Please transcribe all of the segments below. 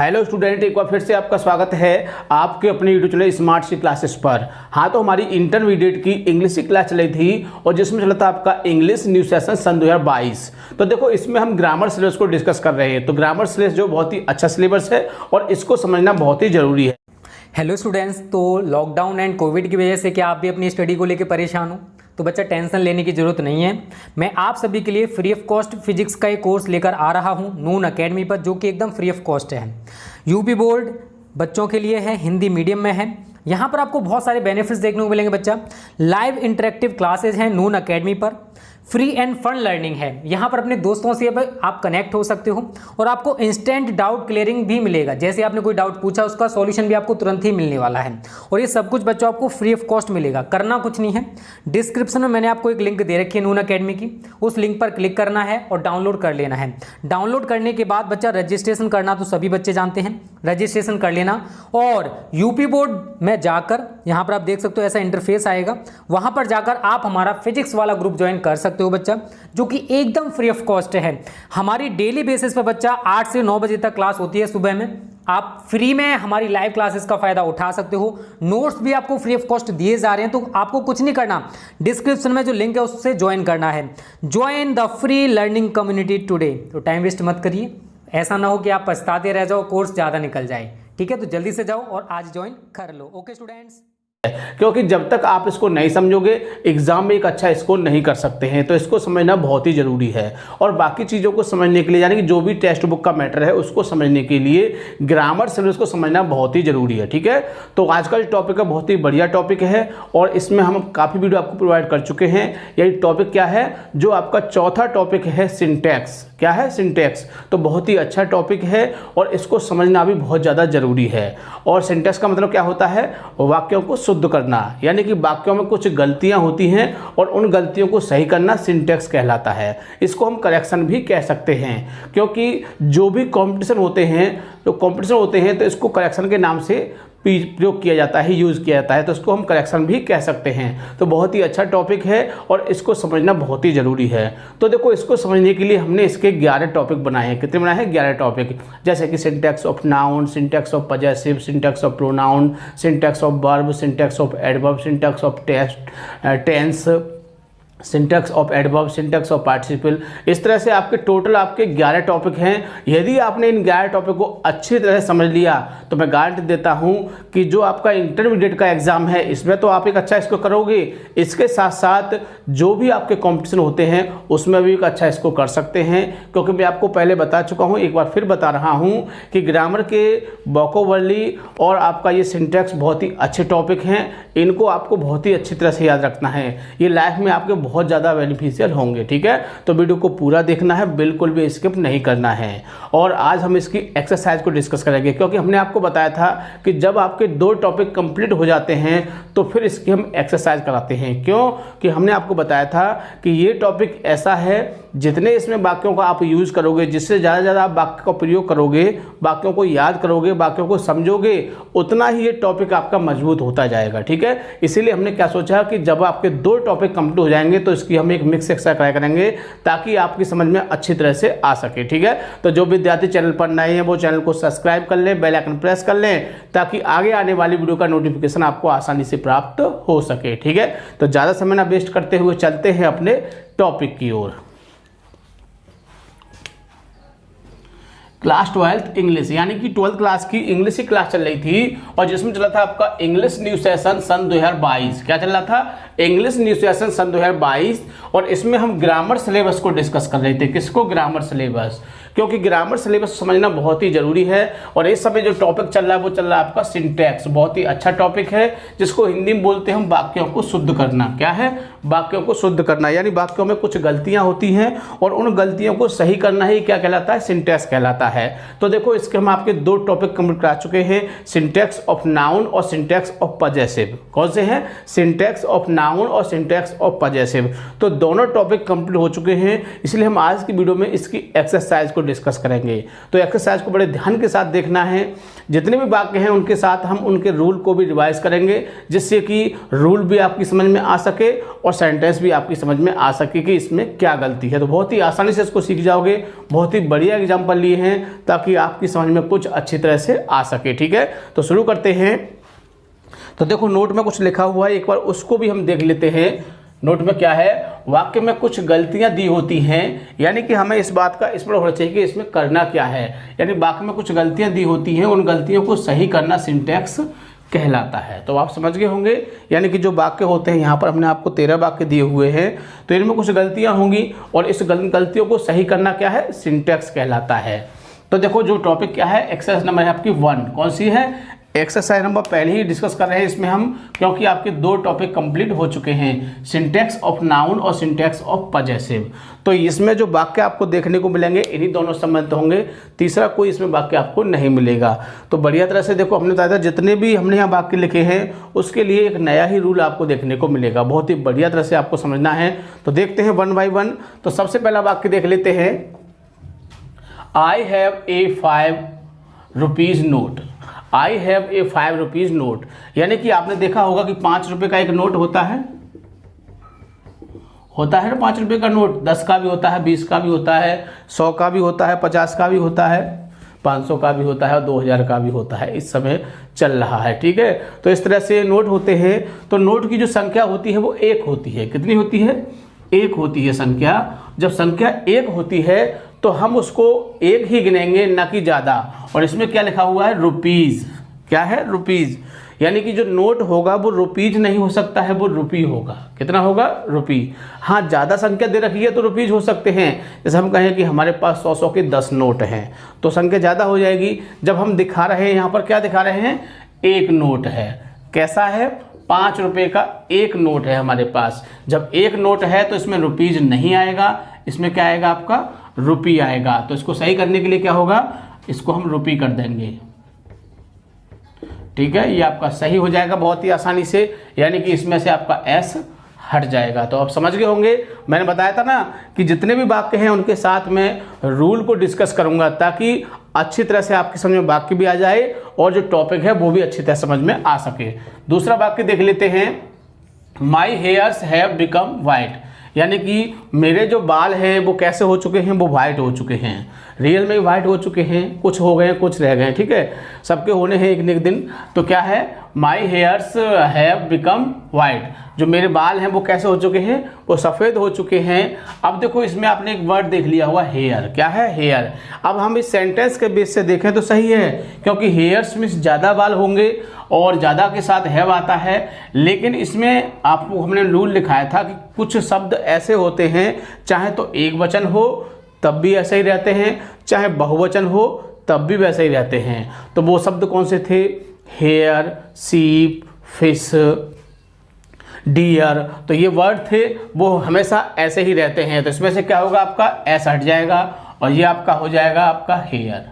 Hello student, एक बार फिर से आपका स्वागत है आपके अपने यूट्यूब चैनल स्मार्ट सी क्लासेस पर। हाँ, तो हमारी इंटरमीडिएट की इंग्लिश की क्लास चली थी और जिसमें चला था आपका इंग्लिश न्यू सेशन सन 2022। तो देखो, इसमें हम ग्रामर सिलेबस को डिस्कस कर रहे हैं। तो ग्रामर सिलेबस जो बहुत ही अच्छा सिलेबस है और इसको समझना बहुत ही जरूरी है। हेलो स्टूडेंट्स, तो लॉकडाउन एंड कोविड की वजह से क्या आप भी अपनी स्टडी को लेकर परेशान हो? तो बच्चा टेंशन लेने की ज़रूरत नहीं है। मैं आप सभी के लिए फ्री ऑफ कॉस्ट फिजिक्स का एक कोर्स लेकर आ रहा हूं नून अकेडमी पर, जो कि एकदम फ्री ऑफ कॉस्ट है। यूपी बोर्ड बच्चों के लिए है, हिंदी मीडियम में है। यहाँ पर आपको बहुत सारे बेनिफिट्स देखने को मिलेंगे बच्चा। लाइव इंटरेक्टिव क्लासेज हैं नून अकेडमी पर। फ्री एंड फन लर्निंग है। यहाँ पर अपने दोस्तों से आप कनेक्ट हो सकते हो और आपको इंस्टेंट डाउट क्लियरिंग भी मिलेगा। जैसे आपने कोई डाउट पूछा, उसका सॉल्यूशन भी आपको तुरंत ही मिलने वाला है। और ये सब कुछ बच्चों आपको फ्री ऑफ कॉस्ट मिलेगा। करना कुछ नहीं है, डिस्क्रिप्शन में मैंने आपको एक लिंक दे रखी है नून अकेडमी की। उस लिंक पर क्लिक करना है और डाउनलोड कर लेना है। डाउनलोड करने के बाद बच्चा रजिस्ट्रेशन करना तो सभी बच्चे जानते हैं, रजिस्ट्रेशन कर लेना। और यूपी बोर्ड में जाकर यहाँ पर आप देख सकते हो ऐसा इंटरफेस आएगा। वहाँ पर जाकर आप हमारा फिजिक्स वाला ग्रुप ज्वाइन कर सकते हो बच्चा, जो कि एकदम फ्री ऑफ कॉस्ट है। हमारी डेली बेसिस पर बच्चा 8 से 9 बजे तक क्लास होती है सुबह में। आप फ्री में हमारी लाइव क्लासेस का फायदा उठा सकते हो। नोट्स भी आपको फ्री ऑफ कॉस्ट दिए जा रहे हैं। तो आपको कुछ नहीं करना, डिस्क्रिप्शन में जो लिंक है उससे ज्वाइन करना है। Join the free learning community today. तो टाइम वेस्ट मत करिए, ऐसा ना हो कि आप पछताते रह जाओ, कोर्स ज़्यादा निकल जाए। ठीक है, तो जल्दी से जाओ और आज ज्वाइन कर लो। ओके स्टूडेंट्स, क्योंकि जब तक आप इसको नहीं समझोगे एग्जाम में एक अच्छा स्कोर नहीं कर सकते हैं। तो इसको समझना बहुत ही जरूरी है। और बाकी चीज़ों को समझने के लिए, यानी कि जो भी टेक्स्ट बुक का मैटर है उसको समझने के लिए ग्रामर सिलेबस को समझना बहुत ही जरूरी है। ठीक है, तो आज का टॉपिक का बहुत ही बढ़िया टॉपिक है और इसमें हम काफ़ी वीडियो आपको प्रोवाइड कर चुके हैं। यही टॉपिक क्या है, जो आपका चौथा टॉपिक है सिंटैक्स। क्या है? सिंटैक्स। तो बहुत ही अच्छा टॉपिक है और इसको समझना भी बहुत ज़्यादा जरूरी है। और सिंटैक्स का मतलब क्या होता है? वाक्यों को शुद्ध करना, यानी कि वाक्यों में कुछ गलतियां होती हैं और उन गलतियों को सही करना सिंटैक्स कहलाता है। इसको हम करेक्शन भी कह सकते हैं, क्योंकि जो भी कंपटीशन होते हैं तो इसको करेक्शन के नाम से प्रयोग किया जाता है, यूज़ किया जाता है। तो इसको हम करेक्शन भी कह सकते हैं। तो बहुत ही अच्छा टॉपिक है और इसको समझना बहुत ही ज़रूरी है। तो देखो, इसको समझने के लिए हमने इसके 11 टॉपिक बनाए हैं। कितने बनाए हैं? 11 टॉपिक। जैसे कि syntax of noun, syntax of possessive, syntax of pronoun, syntax of verb, syntax of adverb, syntax of tense, syntax of adverb, syntax of participle. इस तरह से आपके टोटल 11 टॉपिक हैं। यदि आपने इन 11 टॉपिक को अच्छी तरह से समझ लिया तो मैं गारंटी देता हूं कि जो आपका इंटरमीडिएट का एग्जाम है इसमें तो आप एक अच्छा स्कोर करोगे। इसके साथ साथ जो भी आपके कॉम्पिटिशन होते हैं उसमें भी एक अच्छा स्कोर कर सकते हैं। क्योंकि मैं आपको पहले बता चुका हूँ, एक बार फिर बता रहा हूँ कि ग्रामर के वोकैबुलरी और आपका ये सिंटैक्स बहुत ही अच्छे टॉपिक हैं। इनको आपको बहुत ही अच्छी तरह से याद रखना है। ये लाइफ में आपके बहुत ज़्यादा बेनिफिशियल होंगे। ठीक है, तो वीडियो को पूरा देखना है, बिल्कुल भी स्किप नहीं करना है। और आज हम इसकी एक्सरसाइज को डिस्कस करेंगे, क्योंकि हमने आपको बताया था कि जब आपके 2 टॉपिक कंप्लीट हो जाते हैं तो फिर इसकी हम एक्सरसाइज कराते हैं। क्यों? कि हमने आपको बताया था कि ये टॉपिक ऐसा है, जितने इसमें वाक्यों का आप यूज़ करोगे, जिससे ज़्यादा आप वाक्य का प्रयोग करोगे, वाक्यों को याद करोगे, वाक्यों को समझोगे, उतना ही ये टॉपिक आपका मजबूत होता जाएगा। ठीक है, इसीलिए हमने क्या सोचा कि जब आपके 2 टॉपिक कंप्लीट हो जाएंगे तो इसकी हम एक मिक्स एक्सरसाइज कराया करेंगे, ताकि आपकी समझ में अच्छी तरह से आ सके। ठीक है, तो जो विद्यार्थी चैनल पर नए हैं वो चैनल को सब्सक्राइब कर लें, बेल आइकन प्रेस कर लें, ताकि आगे आने वाली वीडियो का नोटिफिकेशन आपको आसानी से प्राप्त हो सके। ठीक है, तो ज़्यादा समय ना वेस्ट करते हुए चलते हैं अपने टॉपिक की ओर। क्लास 12th इंग्लिश, यानी कि 12th क्लास की इंग्लिश की क्लास चल रही थी और जिसमें चला था आपका इंग्लिश न्यू सेशन सन 2022। क्या चल रहा था? इंग्लिश न्यू सेशन सन 2022। और इसमें हम ग्रामर सिलेबस को डिस्कस कर रहे थे। किसको? Grammar syllabus. क्योंकि ग्रामर सिलेबस समझना बहुत ही जरूरी है। और इस समय जो टॉपिक चल रहा है वो चल रहा है आपका सिंटैक्स। बहुत ही अच्छा टॉपिक है, जिसको हिंदी में बोलते हैं हम वाक्यों को शुद्ध करना। क्या है? वाक्यों को शुद्ध करना, यानी वाक्यों में कुछ गलतियां होती हैं और उन गलतियों को सही करना ही क्या कहलाता है? सिंटैक्स कहलाता है। तो देखो, इसके हम आपके 2 टॉपिक कंप्लीट करा चुके हैं, सिंटैक्स ऑफ नाउन और सिंटैक्स ऑफ पजेसिव। कौन से हैं? सिंटैक्स ऑफ नाउन और सिंटैक्स ऑफ पजेसिव। तो दोनों टॉपिक कंप्लीट हो चुके हैं, इसलिए हम आज की वीडियो में इसकी एक्सरसाइज को डिस्कस करेंगे। तो एक्सरसाइज को बड़े ध्यान के साथ देखना है, जितने भी वाक्य हैं उनके साथ हम उनके रूल को भी रिवाइज करेंगे, जिससे कि रूल भी आपकी समझ में आ सके और सेंटेंस भी आपकी समझ में आ सके कि इसमें क्या गलती है। तो बहुत ही आसानी से इसको सीख जाओगे। बहुत ही बढ़िया एग्जाम्पल लिए हैं ताकि आपकी समझ में कुछ अच्छी तरह से आ सके। ठीक है, तो शुरू करते हैं। तो देखो नोट में कुछ लिखा हुआ है, एक बार उसको भी हम देख लेते हैं। नोट में क्या है, वाक्य में कुछ गलतियां दी होती हैं, यानी कि हमें इस बात का स्मरण होना चाहिए कि इसमें करना क्या है। यानी वाक्य में कुछ गलतियां दी होती हैं, उन गलतियों को सही करना सिंटैक्स कहलाता है। तो आप समझ गए होंगे, यानी कि जो वाक्य होते हैं, यहाँ पर हमने आपको 13 वाक्य दिए हुए हैं, तो इनमें कुछ गलतियाँ होंगी और इस गलतियों को सही करना क्या है, सिंटैक्स कहलाता है। तो देखो जो टॉपिक क्या है, एक्सरसाइज नंबर है आपकी 1, कौन सी है, एक्सरसाइज नंबर पहले ही डिस्कस कर रहे हैं इसमें हम, क्योंकि आपके 2 टॉपिक कंप्लीट हो चुके हैं, सिंटैक्स ऑफ नाउन और सिंटैक्स ऑफ पजेसिव। तो इसमें जो वाक्य आपको देखने को मिलेंगे इन्हीं दोनों संबंध होंगे, तीसरा कोई इसमें वाक्य आपको नहीं मिलेगा। तो बढ़िया तरह से देखो, हमने बताया था जितने भी हमने यहाँ वाक्य लिखे हैं उसके लिए एक नया ही रूल आपको देखने को मिलेगा। बहुत ही बढ़िया तरह से आपको समझना है। तो देखते हैं 1 by 1। तो सबसे पहला वाक्य देख लेते हैं, I have a 5 rupees note. I have a 5 rupees note, यानी कि आपने देखा होगा कि 5 रुपये का एक नोट होता है ना, 5 रुपये का नोट, 10 का भी होता है, 20 का भी होता है, 100 का भी होता है, 50 का भी होता है, 500 का भी होता है और 2000 का भी होता है, इस समय चल रहा है। ठीक है, तो इस तरह से नोट होते हैं। तो नोट की जो संख्या होती है वो 1 होती है। कितनी होती है, 1 होती है संख्या। जब संख्या 1 होती है तो हम उसको 1 ही गिनेंगे, ना कि ज़्यादा। और इसमें क्या लिखा हुआ है, रुपीज़। क्या है, रुपीज़, यानी कि जो नोट होगा वो रुपीज़ नहीं हो सकता है, वो रुपी होगा। कितना होगा, रुपी। हाँ, ज़्यादा संख्या दे रखी है तो रुपीज़ हो सकते हैं। जैसे हम कहें कि हमारे पास 100 के 10 नोट हैं तो संख्या ज़्यादा हो जाएगी। जब हम दिखा रहे हैं, यहाँ पर क्या दिखा रहे हैं, 1 नोट है। कैसा है, 5 रुपये का 1 नोट है हमारे पास। जब 1 नोट है तो इसमें रुपीज़ नहीं आएगा, इसमें क्या आएगा, आपका रुपी आएगा। तो इसको सही करने के लिए क्या होगा, इसको हम रुपी कर देंगे। ठीक है, ये आपका सही हो जाएगा बहुत ही आसानी से, यानी कि इसमें से आपका एस हट जाएगा। तो आप समझ गए होंगे, मैंने बताया था ना कि जितने भी वाक्य हैं उनके साथ में रूल को डिस्कस करूंगा ताकि अच्छी तरह से आपकी समझ में वाक्य भी आ जाए और जो टॉपिक है वो भी अच्छी तरह समझ में आ सके। दूसरा वाक्य देख लेते हैं, माई हेयर्स हैव बिकम वाइट, यानी कि मेरे जो बाल हैं वो कैसे हो चुके हैं, वो वाइट हो चुके हैं। रियल में वाइट हो चुके हैं, कुछ हो गए कुछ रह गए। ठीक है, सबके होने हैं एक न एक दिन। तो क्या है, माई हेयर्स हैव बिकम वाइट, जो मेरे बाल हैं वो कैसे हो चुके हैं, वो सफ़ेद हो चुके हैं। अब देखो इसमें आपने एक वर्ड देख लिया हुआ, हेयर। क्या है, हेयर। अब हम इस सेंटेंस के बेस से देखें तो सही है, क्योंकि हेयर्स में ज़्यादा बाल होंगे और ज़्यादा के साथ हैव आता है। लेकिन इसमें आपको हमने रूल लिखाया था कि कुछ शब्द ऐसे होते हैं, चाहे तो एक वचन हो तब भी ऐसे ही रहते हैं, चाहे बहुवचन हो तब भी वैसे ही रहते हैं। तो वो शब्द कौन से थे, हेयर, सीप, फिश, डियर। तो ये वर्ड थे, वो हमेशा ऐसे ही रहते हैं। तो इसमें से क्या होगा, आपका एस हट जाएगा और ये आपका हो जाएगा आपका हेयर।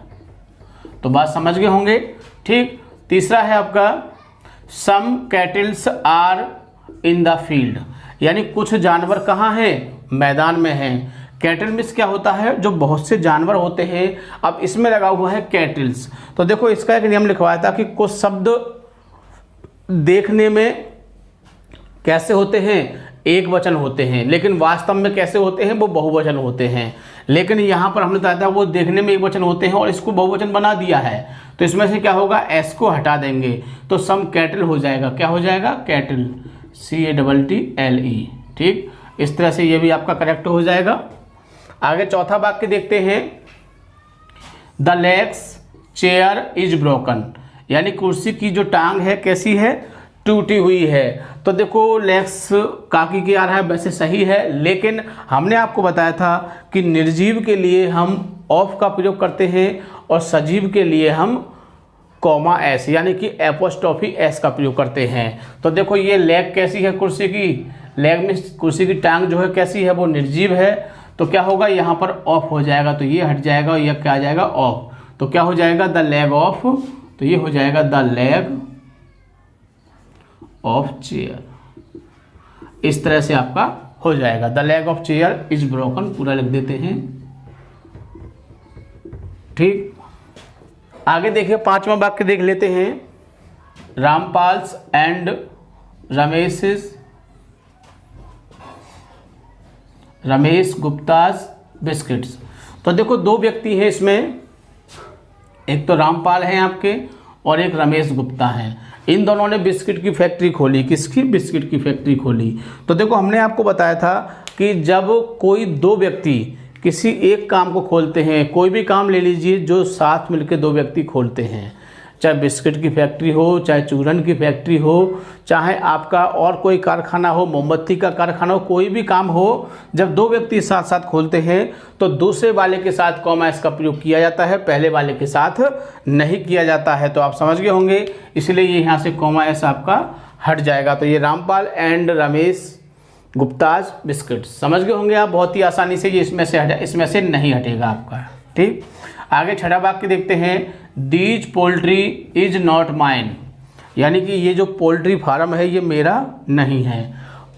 तो बात समझ गए होंगे। ठीक, तीसरा है आपका, some cattles are in the field, यानी कुछ जानवर कहाँ हैं, मैदान में हैं। कैटल मीन्स क्या होता है, जो बहुत से जानवर होते हैं। अब इसमें लगा हुआ है कैटल्स। तो देखो इसका एक नियम लिखवाया था कि कुछ शब्द देखने में कैसे होते हैं, एक वचन होते हैं, लेकिन वास्तव में कैसे होते हैं, वो बहुवचन होते हैं। लेकिन यहाँ पर हमने बताया था वो देखने में एक वचन होते हैं और इसको बहुवचन बना दिया है। तो इसमें से क्या होगा, एस को हटा देंगे तो सम कैटल हो जाएगा। क्या हो जाएगा, कैटल, CATTLE। ठीक, इस तरह से ये भी आपका करेक्ट हो जाएगा। आगे चौथा वाक्य देखते हैं, the legs chair is broken, यानी कुर्सी की जो टांग है कैसी है, टूटी हुई है। तो देखो लेग्स काकी के आ रहा है, वैसे सही है, लेकिन हमने आपको बताया था कि निर्जीव के लिए हम ऑफ का प्रयोग करते हैं और सजीव के लिए हम कॉमा एस यानी कि एपोस्ट्रोफी एस का प्रयोग करते हैं। तो देखो ये लेग कैसी है कुर्सी की, लेग में कुर्सी की टांग जो है कैसी है, वो निर्जीव है। तो क्या होगा, यहाँ पर ऑफ हो जाएगा, तो ये हट जाएगा और यह क्या आ जाएगा, ऑफ। तो क्या हो जाएगा, द लेग ऑफ, तो ये हो जाएगा द लेग ऑफ चेयर। इस तरह से आपका हो जाएगा, the leg of chair is broken, पूरा लिख देते हैं। ठीक, आगे देखिए 5वां वाक्य देख लेते हैं। रामपाल्स एंड रमेश गुप्तास बिस्किट्स। तो देखो 2 व्यक्ति हैं इसमें, एक तो रामपाल हैं आपके और एक रमेश गुप्ता हैं। इन दोनों ने बिस्किट की फैक्ट्री खोली। किसकी? बिस्किट की फैक्ट्री खोली। तो देखो हमने आपको बताया था कि जब कोई 2 व्यक्ति किसी एक काम को खोलते हैं, कोई भी काम ले लीजिए जो साथ मिलकर 2 व्यक्ति खोलते हैं, चाहे बिस्किट की फैक्ट्री हो, चाहे चूरन की फैक्ट्री हो, चाहे आपका और कोई कारखाना हो, मोमबत्ती का कारखाना हो, कोई भी काम हो, जब 2 व्यक्ति साथ साथ खोलते हैं तो दूसरे वाले के साथ कॉमा एस का प्रयोग किया जाता है, पहले वाले के साथ नहीं किया जाता है। तो आप समझ गए होंगे, इसलिए ये यहाँ से कॉमा एस आपका हट जाएगा। तो ये रामपाल एंड रमेश गुप्ताज बिस्किट, समझ गए होंगे आप बहुत ही आसानी से। ये इसमें से नहीं हटेगा आपका। ठीक, आगे 6वां वाक्य देखते हैं। These poultry is not mine, यानी कि ये जो पोल्ट्री फार्म है ये मेरा नहीं है।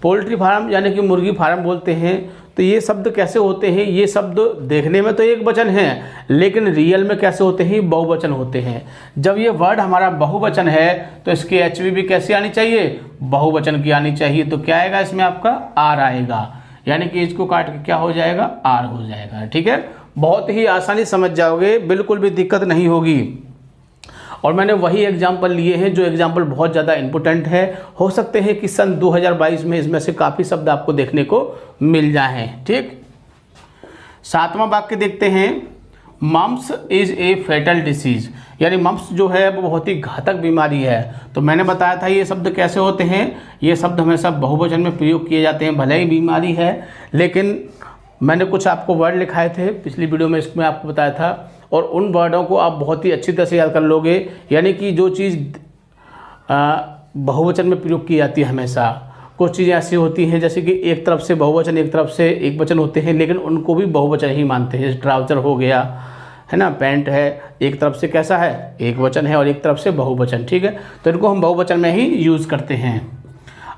पोल्ट्री फार्म यानी कि मुर्गी फार्म बोलते हैं। तो ये शब्द कैसे होते हैं? ये शब्द देखने में तो एक वचन है, लेकिन रियल में कैसे होते हैं? बहुवचन होते हैं। जब ये वर्ड हमारा बहुवचन है तो इसकी एचवी भी कैसी आनी चाहिए? बहुवचन की आनी चाहिए। तो क्या आएगा इसमें? आपका आर आएगा, यानी कि इसको काट के क्या हो जाएगा? आर हो जाएगा। ठीक है, बहुत ही आसानी समझ जाओगे, बिल्कुल भी दिक्कत नहीं होगी। और मैंने वही एग्जाम्पल लिए हैं जो एग्जाम्पल बहुत ज़्यादा इंपॉर्टेंट है। हो सकते हैं कि सन 2022 में इसमें से काफ़ी शब्द आपको देखने को मिल जाएं। ठीक, 7वां वाक्य देखते हैं। Mumps is a fatal disease, यानी मम्स जो है वो बहुत ही घातक बीमारी है। तो मैंने बताया था ये शब्द कैसे होते हैं। ये शब्द हमेशा बहुवचन में प्रयोग किए जाते हैं, भले ही बीमारी है, लेकिन मैंने कुछ आपको वर्ड लिखाए थे पिछली वीडियो में, इसमें आपको बताया था, और उन वर्डों को आप बहुत ही अच्छी तरह से याद कर लोगे। यानी कि जो चीज़ बहुवचन में प्रयोग की जाती है हमेशा, कुछ चीज़ें ऐसी होती हैं जैसे कि एक तरफ से बहुवचन, एक तरफ से एक वचन होते हैं, लेकिन उनको भी बहुवचन ही मानते हैं। जैसे ट्राउज़र हो गया है ना, पैंट है, एक तरफ से कैसा है? एक वचन है, और एक तरफ से बहुवचन। ठीक है, तो इनको हम बहुवचन में ही यूज़ करते हैं।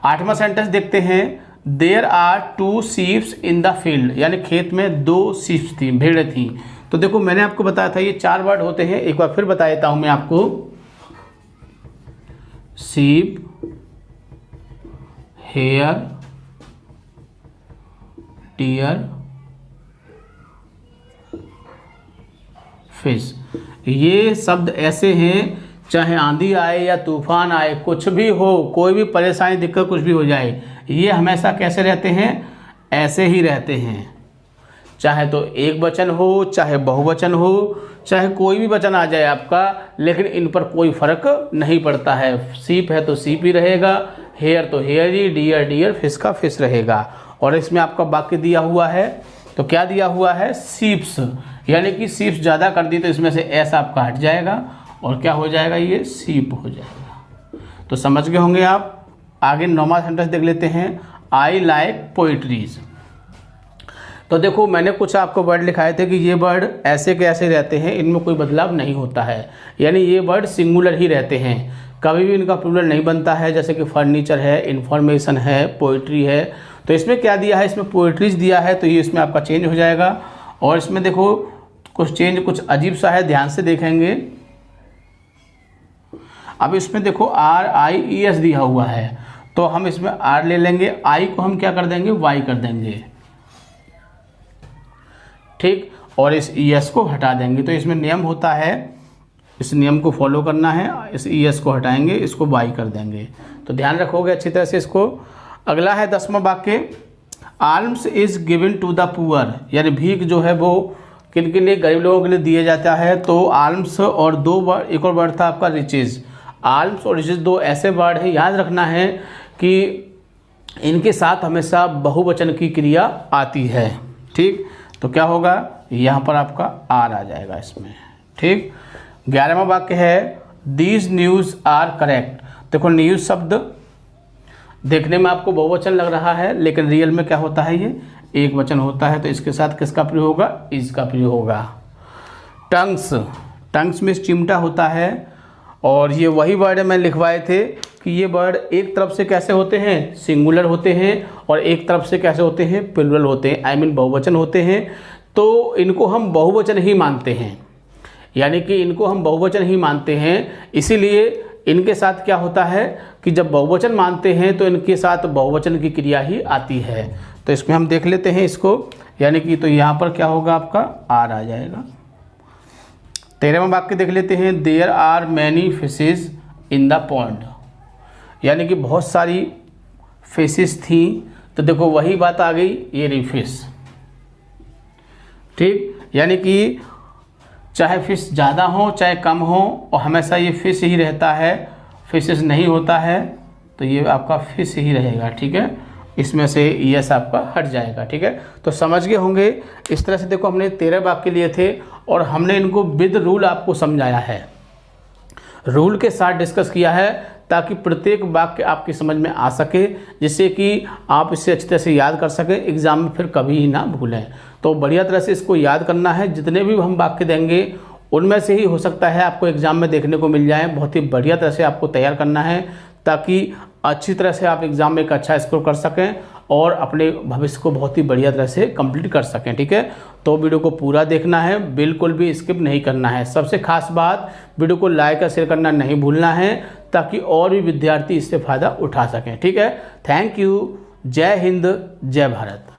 8वां सेंटेंस देखते हैं। There are 2 sheeps in the field, यानी खेत में 2 शीप्स थी, भेड़ें थी। तो देखो मैंने आपको बताया था ये 4 वर्ड होते हैं, एक बार फिर बता देता हूं मैं आपको। Sheep, hair, tear, fish. ये शब्द ऐसे हैं, चाहे आंधी आए या तूफान आए, कुछ भी हो, कोई भी परेशानी, दिक्कत कुछ भी हो जाए, ये हमेशा कैसे रहते हैं? ऐसे ही रहते हैं। चाहे तो एक वचन हो, चाहे बहुवचन हो, चाहे कोई भी वचन आ जाए आपका, लेकिन इन पर कोई फर्क नहीं पड़ता है। सीप है तो सीप ही रहेगा, हेयर तो हेयर ही, डियर डियर, फिश का फिश रहेगा। और इसमें आपका वाक्य दिया हुआ है, तो क्या दिया हुआ है? सीप्स, यानी कि सीप्स ज़्यादा कर दी तो इसमें से एस आपका हट जाएगा और क्या हो जाएगा? ये सीप हो जाएगा। तो समझ गए होंगे आप। आगे 9वां सेंटेंस देख लेते हैं। I like poetries. तो देखो मैंने कुछ आपको वर्ड लिखाए थे कि ये वर्ड ऐसे के ऐसे रहते हैं, इनमें कोई बदलाव नहीं होता है, यानी ये वर्ड सिंगुलर ही रहते हैं, कभी भी इनका प्लूरल नहीं बनता है। जैसे कि फर्नीचर है, इंफॉर्मेशन है, पोइट्री है। तो इसमें क्या दिया है? इसमें पोइट्रीज दिया है, तो ये इसमें आपका चेंज हो जाएगा। और इसमें देखो कुछ चेंज कुछ अजीब सा है, ध्यान से देखेंगे। अब इसमें देखो RIES दिया हुआ है, तो हम इसमें R ले लेंगे, I को हम क्या कर देंगे? Y कर देंगे। ठीक, और इस ES को हटा देंगे। तो इसमें नियम होता है, इस नियम को फॉलो करना है। इस ES को हटाएंगे, इसको Y कर देंगे। तो ध्यान रखोगे अच्छी तरह से इसको। अगला है 10वां वाक्य। Alms is given to the poor, यानी भीख जो है वो किन के लिए? गरीब लोगों के लिए दिया जाता है। तो आल्म्स और 2 वर्ड, एक और वर्ड था आपका रिचेज। आल्म्स और रिचेज 2 ऐसे वर्ड हैं, याद रखना है कि इनके साथ हमेशा बहुवचन की क्रिया आती है। ठीक, तो क्या होगा? यहाँ पर आपका आर आ जाएगा इसमें। ठीक, 11वां वाक्य है। These news are correct. देखो न्यूज़ शब्द देखने में आपको बहुवचन लग रहा है, लेकिन रियल में क्या होता है? ये एक वचन होता है। तो इसके साथ किसका प्रयोग होगा? इज का प्रयोग होगा। टंग्स, टंग्स में चिमटा होता है, और ये वही वर्ड मैं लिखवाए थे कि ये वर्ड एक तरफ से कैसे होते हैं? सिंगुलर होते हैं, और एक तरफ से कैसे होते हैं? प्लूरल होते हैं, I mean बहुवचन होते हैं। तो इनको हम बहुवचन ही मानते हैं। यानी कि इनको हम बहुवचन ही मानते हैं। इसीलिए इनके साथ क्या होता है कि जब बहुवचन मानते हैं तो इनके साथ बहुवचन की क्रिया ही आती है। तो इसमें हम देख लेते हैं इसको, यानी कि तो यहाँ पर क्या होगा, आपका आर आ जाएगा। 13वां वाक्य देख लेते हैं, there are many fishes in the pond, यानी कि बहुत सारी फिशेस थी। तो देखो वही बात आ गई, ये रही फिश, ठीक, यानी कि चाहे फिश ज़्यादा हो चाहे कम हो, और हमेशा ये फिश ही रहता है, फिशेस नहीं होता है, तो ये आपका फिश ही रहेगा। ठीक है, इसमें से यस आपका हट जाएगा। ठीक है, तो समझ गए होंगे। इस तरह से देखो हमने 13 वाक्य लिए थे और हमने इनको विद रूल आपको समझाया है, रूल के साथ डिस्कस किया है, ताकि प्रत्येक वाक्य आपकी समझ में आ सके, जिससे कि आप इसे अच्छी तरह से याद कर सकें, एग्जाम में फिर कभी ही ना भूलें। तो बढ़िया तरह से इसको याद करना है। जितने भी हम वाक्य देंगे उनमें से ही हो सकता है आपको एग्जाम में देखने को मिल जाए। बहुत ही बढ़िया तरह से आपको तैयार करना है, ताकि अच्छी तरह से आप एग्जाम में एक अच्छा स्कोर कर सकें और अपने भविष्य को बहुत ही बढ़िया तरह से कंप्लीट कर सकें। ठीक है, तो वीडियो को पूरा देखना है, बिल्कुल भी स्किप नहीं करना है। सबसे खास बात, वीडियो को लाइक और शेयर करना नहीं भूलना है, ताकि और भी विद्यार्थी इससे फ़ायदा उठा सकें। ठीक है, थैंक यू। जय हिंद, जय भारत।